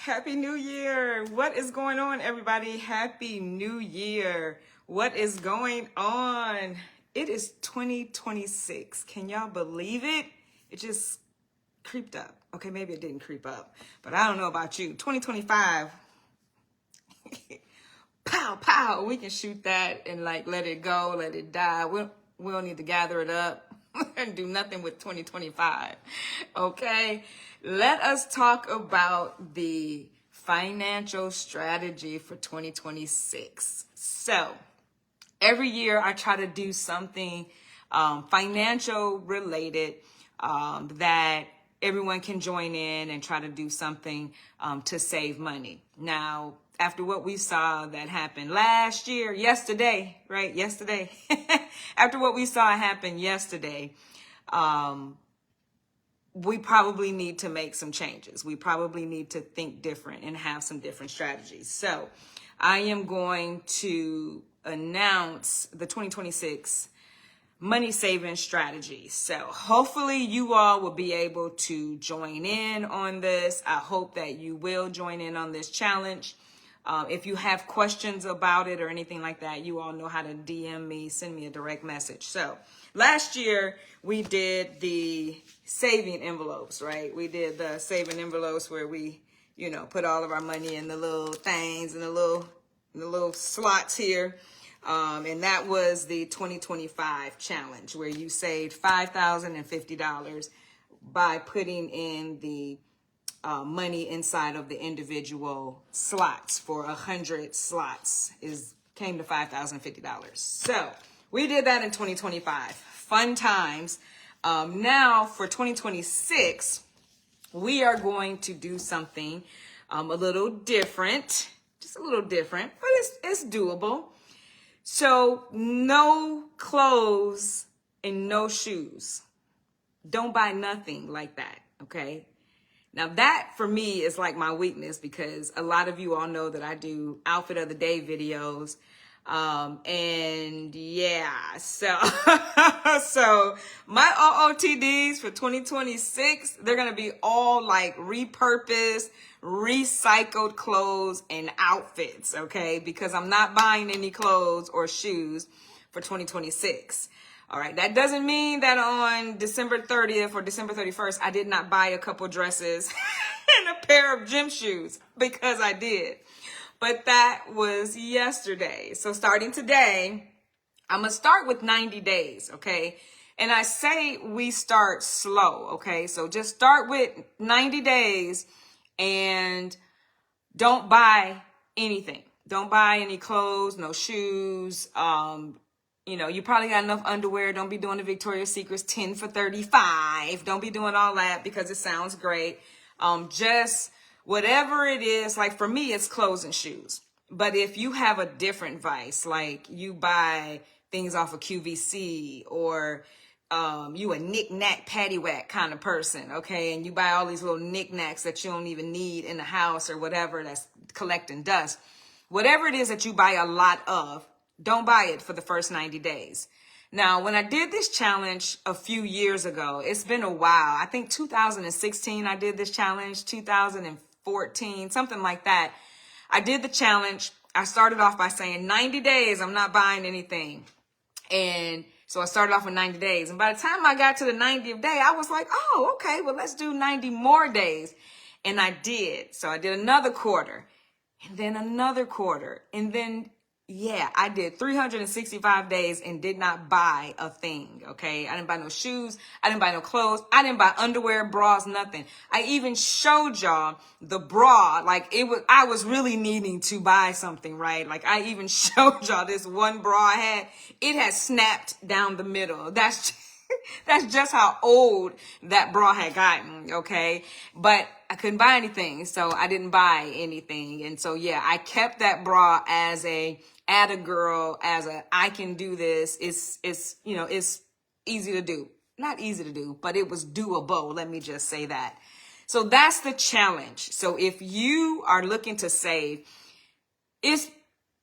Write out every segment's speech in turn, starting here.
Happy New Year. What is going on, everybody? Happy New Year. What is going on? It is 2026. Can y'all believe it? It just creeped up. Okay, maybe it didn't creep up, but I don't know about you. 2025. Pow, pow. We can shoot that and like let it go, let it die. We don't need to gather it up and do nothing with 2025. Okay? Let us talk about the financial strategy for 2026. So, every year I try to do something financial related that everyone can join in and try to do something to save money. Now, after what we saw that happened yesterday, after what we saw happen yesterday, we probably need to make some changes. We probably need to think different and have some different strategies. So I am going to announce the 2026 money saving strategy. So hopefully you all will be able to join in on this. I hope that you will join in on this challenge. If you have questions about it or anything like that, you all know how to DM me, send me a direct message. So last year we did the saving envelopes, right? We did the saving envelopes where we, put all of our money in the little things and the little slots here. And that was the 2025 challenge where you saved $5,050 by putting in the money inside of the individual slots. For 100 slots came to $5,050. So we did that in 2025. Fun times. Now for 2026, we are going to do something a little different, just a little different, but it's doable. So no clothes and no shoes. Don't buy nothing like that, okay? Now that for me is like my weakness because a lot of you all know that I do outfit of the day videos. And yeah, so my OOTDs for 2026, they're going to be all like repurposed, recycled clothes and outfits. Okay. Because I'm not buying any clothes or shoes for 2026. All right. That doesn't mean that on December 30th or December 31st, I did not buy a couple dresses and a pair of gym shoes, because I did. But that was yesterday. So starting today, I'm going to start with 90 days. Okay. And I say we start slow. Okay. So just start with 90 days and don't buy anything. Don't buy any clothes, no shoes. You probably got enough underwear. Don't be doing the Victoria's Secrets 10 for 35. Don't be doing all that because it sounds great. Just whatever it is, like for me, it's clothes and shoes. But if you have a different vice, like you buy things off of QVC or you a knick-knack paddywhack kind of person, okay? And you buy all these little knick-knacks that you don't even need in the house or whatever that's collecting dust. Whatever it is that you buy a lot of, don't buy it for the first 90 days. Now, when I did this challenge a few years ago, it's been a while. I think 2016 I did this challenge, 2014, something like that. I did the challenge. I started off by saying 90 days, I'm not buying anything. And so I started off with 90 days. And by the time I got to the 90th day, I was like, oh, okay, well, let's do 90 more days. And I did. So I did another quarter and then another quarter. And then I did 365 days and did not buy a thing, okay? I didn't buy no shoes. I didn't buy no clothes. I didn't buy underwear, bras, nothing. I even showed y'all the bra. I was really needing to buy something, right? Like I even showed y'all this one bra I had. It had snapped down the middle. That's just how old that bra had gotten, okay? But I couldn't buy anything, so I didn't buy anything. And so, I kept that bra as a girl, as a I can do this. It's easy to do. Not easy to do, but it was doable. Let me just say that. So that's the challenge. So if you are looking to save, it's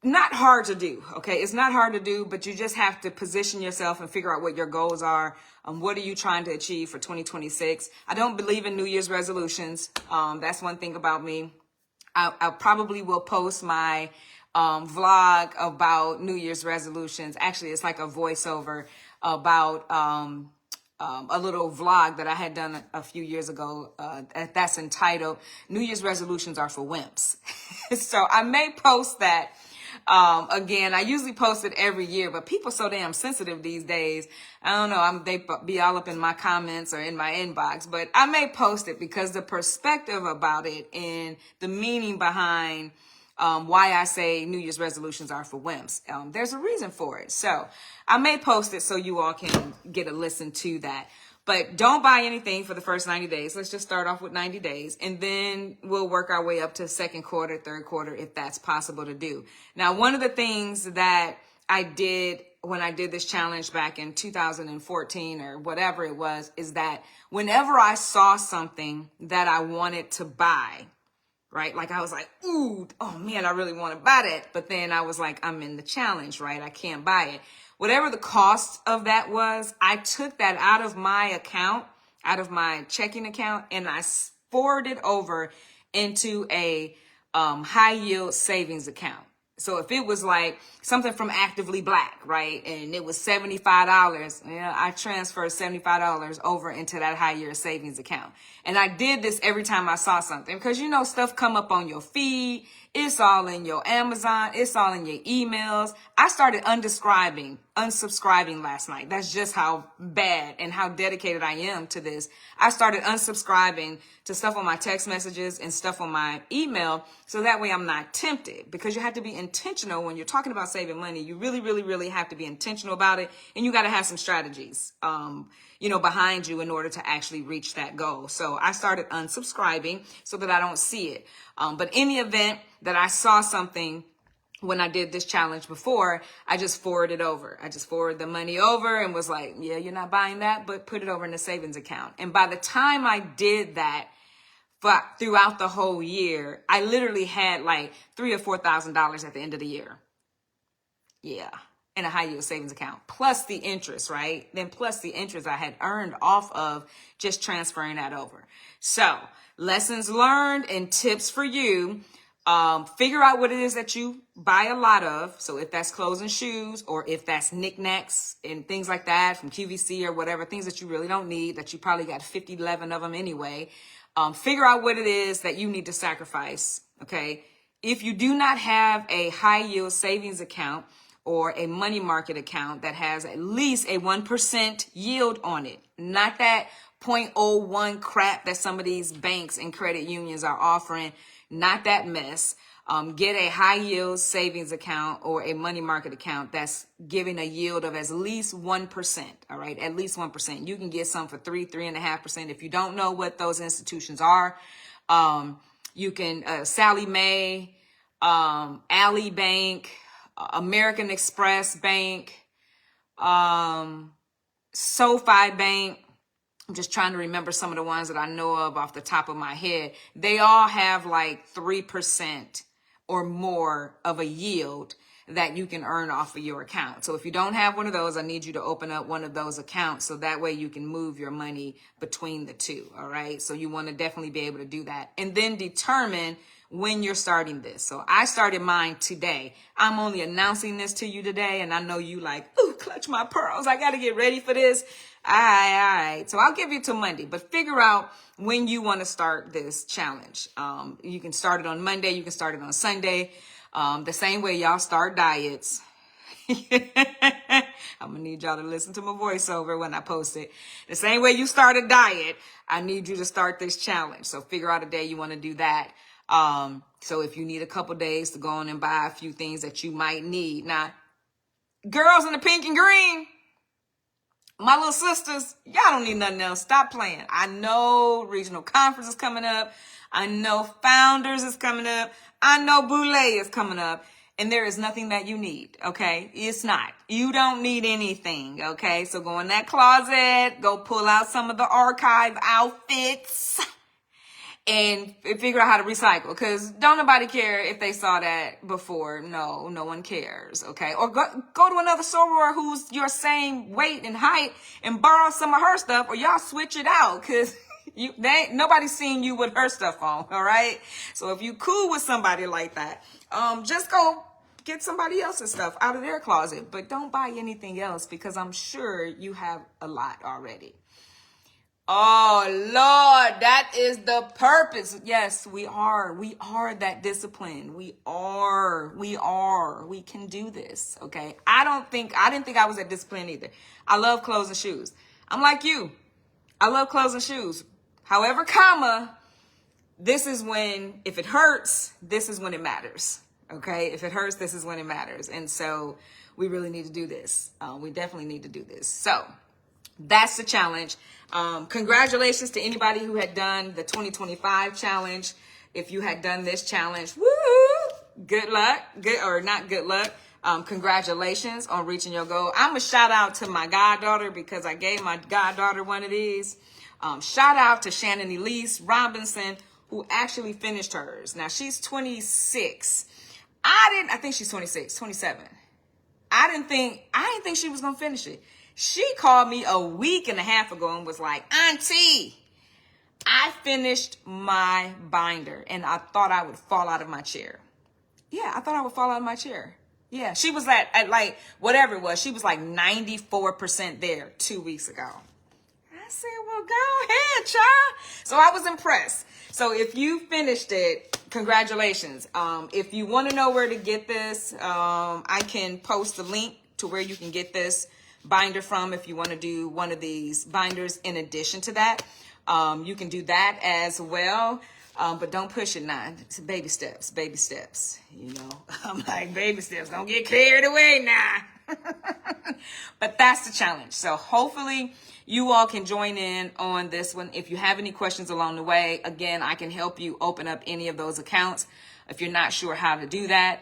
not hard to do, okay? It's not hard to do, but you just have to position yourself and figure out what your goals are. What are you trying to achieve for 2026? I don't believe in New Year's resolutions. That's one thing about me. I probably will post my vlog about New Year's resolutions. Actually, it's like a voiceover about a little vlog that I had done a few years ago that's entitled New Year's Resolutions Are for Wimps. So I may post that. Again, I usually post it every year, but people so damn sensitive these days. I don't know. They be all up in my comments or in my inbox, but I may post it because the perspective about it and the meaning behind why I say New Year's resolutions are for wimps. There's a reason for it. So I may post it so you all can get a listen to that. But don't buy anything for the first 90 days. Let's just start off with 90 days. And then we'll work our way up to second quarter, third quarter, if that's possible to do. Now, one of the things that I did when I did this challenge back in 2014 or whatever it was, is that whenever I saw something that I wanted to buy, right? Like I was like, ooh, oh man, I really want to buy that. But then I was like, I'm in the challenge, right? I can't buy it. Whatever the cost of that was, I took that out of my account, out of my checking account, and I forwarded over into a high yield savings account. So if it was like something from Actively Black, right, and it was $75, I transferred $75 over into that high yield savings account. And I did this every time I saw something because, you know, stuff come up on your feed. It's all in your Amazon. It's all in your emails. I started unsubscribing last night. That's just how bad and how dedicated I am to this. I started unsubscribing to stuff on my text messages and stuff on my email. So that way I'm not tempted, because you have to be intentional when you're talking about saving money. You really, really, really have to be intentional about it. And you got to have some strategies, behind you in order to actually reach that goal. So I started unsubscribing so that I don't see it. But in the event that I saw something when I did this challenge before, I just forwarded over. I just forwarded the money over and was like, yeah, you're not buying that, but put it over in the savings account. And by the time I did that, throughout the whole year, I literally had like $3,000 or $4,000 at the end of the year. Yeah. In a high yield savings account, plus the interest, right? Then plus the interest I had earned off of just transferring that over. So lessons learned and tips for you. Figure out what it is that you buy a lot of. So if that's clothes and shoes, or if that's knickknacks and things like that from QVC or whatever, things that you really don't need, that you probably got 11 of them anyway. Figure out what it is that you need to sacrifice. Okay. If you do not have a high yield savings account or a money market account that has at least a 1% yield on it, not that 0.01 crap that some of these banks and credit unions are offering, not that mess. Get a high yield savings account or a money market account that's giving a yield of at least 1%. All right. At least 1%. You can get some for 3.5%. If you don't know what those institutions are, you can, Sallie Mae, Ally Bank, American Express Bank, SoFi Bank. I'm just trying to remember some of the ones that I know of off the top of my head. They all have like 3% or more of a yield that you can earn off of your account. So if you don't have one of those, I need you to open up one of those accounts so that way you can move your money between the two. All right. So you want to definitely be able to do that, and then determine when you're starting this. So I started mine today. I'm only announcing this to you today, and I know you like, ooh, clutch my pearls. I got to get ready for this. All right. So I'll give you till Monday, but figure out when you want to start this challenge. You can start it on Monday. You can start it on Sunday. The same way y'all start diets. I'm gonna need y'all to listen to my voiceover when I post it. The same way you start a diet, I need you to start this challenge. So figure out a day you want to do that. So if you need a couple days to go on and buy a few things that you might need. Now, girls in the pink and green, my little sisters, y'all don't need nothing else. Stop playing. I know regional conference is coming up. I know Founders is coming up. I know Boule is coming up. And there is nothing that you need, okay? It's not. You don't need anything, okay? So go in that closet, go pull out some of the archive outfits, and figure out how to recycle, because don't nobody care if they saw that before. No one cares, okay? Or go to another soror who's your same weight and height and borrow some of her stuff, or y'all switch it out, because Nobody's seeing you with her stuff on, all right? So if you cool with somebody like that, just go get somebody else's stuff out of their closet, but don't buy anything else because I'm sure you have a lot already. Oh, Lord, that is the purpose. Yes, we are. We are that discipline. We can do this, okay? I didn't think I was that disciplined either. I love clothes and shoes. I'm like you. I love clothes and shoes. However, this is when, if it hurts, this is when it matters, okay? If it hurts, this is when it matters. And so we really need to do this. We definitely need to do this. So that's the challenge. Congratulations to anybody who had done the 2025 challenge. If you had done this challenge, woo, good luck. Not good luck. Congratulations on reaching your goal. I'm a shout out to my goddaughter because I gave my goddaughter one of these. Shout out to Shannon Elise Robinson, who actually finished hers. Now she's 26. I think she's 26, 27. I didn't think she was going to finish it. She called me a week and a half ago and was like, Auntie, I finished my binder and I thought I would fall out of my chair. Yeah, I thought I would fall out of my chair. Yeah, she was at like, whatever it was, she was like 94% there 2 weeks ago. I said, well, go ahead, child. So I was impressed. So if you finished it, congratulations. If you want to know where to get this, I can post a link to where you can get this binder from if you want to do one of these binders in addition to that. You can do that as well. But don't push it now. It's baby steps, you know. I'm like, baby steps, don't get carried away now. But that's the challenge. So hopefully you all can join in on this one. If you have any questions along the way, again, I can help you open up any of those accounts if you're not sure how to do that.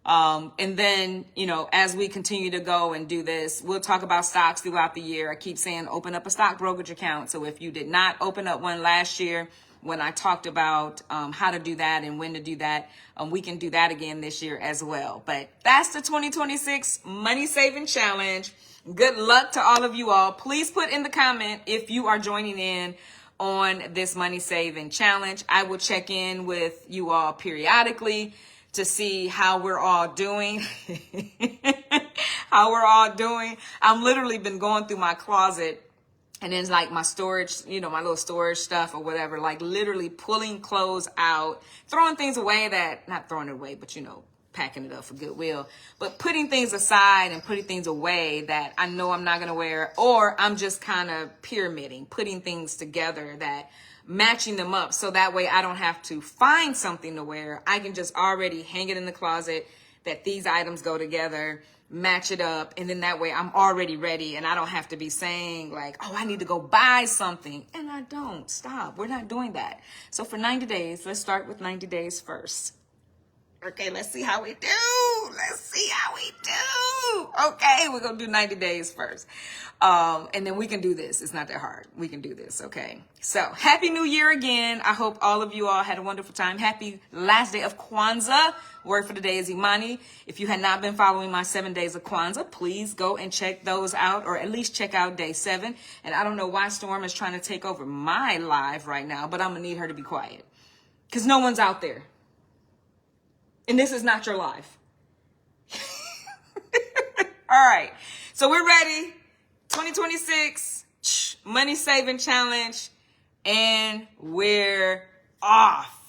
And then, you know, as we continue to go and do this, we'll talk about stocks throughout the year. I keep saying open up a stock brokerage account. So if you did not open up one last year, when I talked about how to do that and when to do that, we can do that again this year as well. But that's the 2026 Money Saving Challenge. Good luck to all of you all. Please put in the comment if you are joining in on this Money Saving Challenge. I will check in with you all periodically to see how we're all doing. I'm literally been going through my closet and then like my storage, you know, my little storage stuff or whatever, like literally pulling clothes out, throwing things away not throwing it away, but you know, packing it up for Goodwill, but putting things aside and putting things away that I know I'm not going to wear, or I'm just kind of pyramiding, putting things together that matching them up. So that way I don't have to find something to wear. I can just already hang it in the closet that these items go together, match it up. And then that way I'm already ready and I don't have to be saying like, oh, I need to go buy something. And I don't. Stop. We're not doing that. So for 90 days, let's start with 90 days first. Okay, let's see how we do. Okay, we're going to do 90 days first. And then we can do this. It's not that hard. We can do this, okay? So, Happy New Year again. I hope all of you all had a wonderful time. Happy last day of Kwanzaa. Word for the day is Imani. If you had not been following my 7 days of Kwanzaa, please go and check those out, or at least check out day 7. And I don't know why Storm is trying to take over my live right now, but I'm going to need her to be quiet because no one's out there. And this is not your life. All right. So we're ready. 2026 Money Saving Challenge. And we're off.